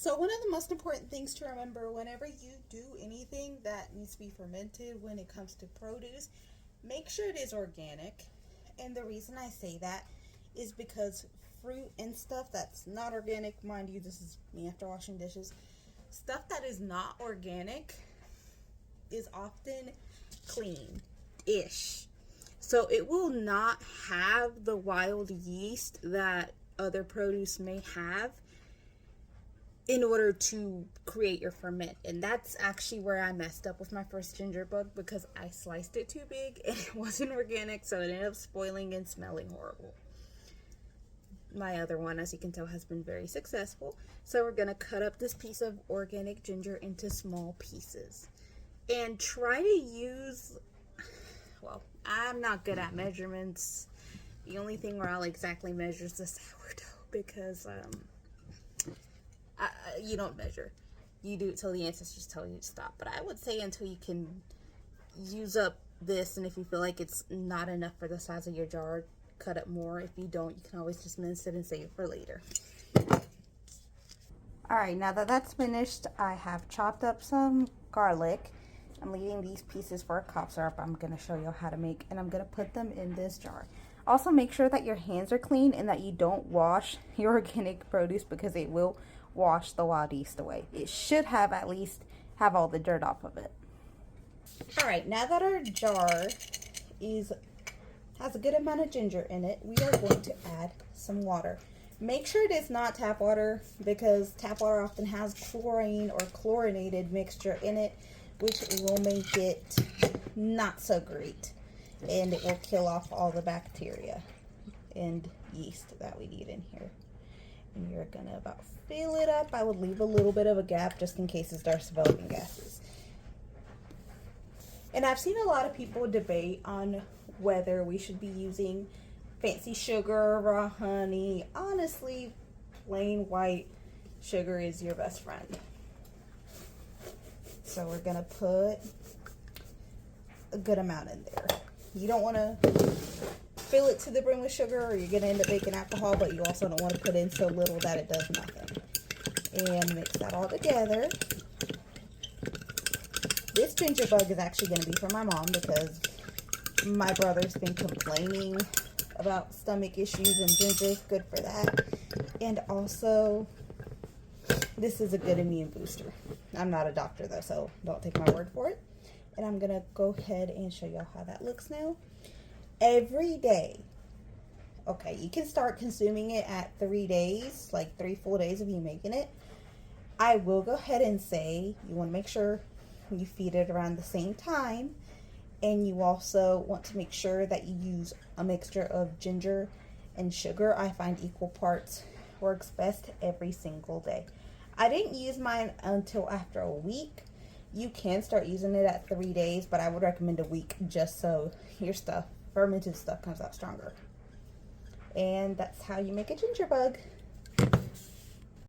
So one of the most important things to remember whenever you do anything that needs to be fermented when it comes to produce, make sure it is organic. And the reason I say that is because fruit and stuff that's not organic, mind you, this is me after washing dishes, stuff that is not organic is often clean-ish. So it will not have the wild yeast that other produce may have in order to create your ferment. And that's actually where I messed up with my first ginger bug, because I sliced it too big and it wasn't organic, so it ended up spoiling and smelling horrible. My other one, as you can tell, has been very successful. So we're gonna cut up this piece of organic ginger into small pieces and try to use, well, I'm not good at measurements. The only thing where I'll exactly measure is the sourdough, because you don't measure. You do it till the ancestors tell you to stop. But I would say until you can use up this, and if you feel like it's not enough for the size of your jar, cut it more. If you don't, you can always just mince it and save it for later. Alright, now that that's finished, I have chopped up some garlic. I'm leaving these pieces for a cough syrup I'm going to show you how to make, and I'm going to put them in this jar. Also, make sure that your hands are clean and that you don't wash your organic produce, because it will wash the wild yeast away. It should at least have all the dirt off of it. Alright, now that our jar has a good amount of ginger in it, we are going to add some water. Make sure it is not tap water, because tap water often has chlorine or chlorinated mixture in it, which will make it not so great, and it will kill off all the bacteria and yeast that we need in here. And you're gonna about fill it up. I would leave a little bit of a gap just in case it starts developing gases. And I've seen a lot of people debate on whether we should be using fancy sugar, raw honey. Honestly, plain white sugar is your best friend. So we're gonna put a good amount in there. You don't want to fill it to the brim with sugar, or you're gonna end up making alcohol, but you also don't want to put in so little that it does nothing. And mix that all together. This ginger bug is actually going to be for my mom, because my brother's been complaining about stomach issues, and ginger is good for that. And also, this is a good immune booster. I'm not a doctor though, so don't take my word for it. And I'm going to go ahead and show y'all how that looks now. Every day. Okay, you can start consuming it at 3 days, like 3 full days of you making it. I will go ahead and say you want to make sure you feed it around the same time, and you also want to make sure that you use a mixture of ginger and sugar. I find equal parts works best every single day. I didn't use mine until after a week. You can start using it at 3 days, but I would recommend a week, just so your fermented stuff comes out stronger. And that's how you make a ginger bug.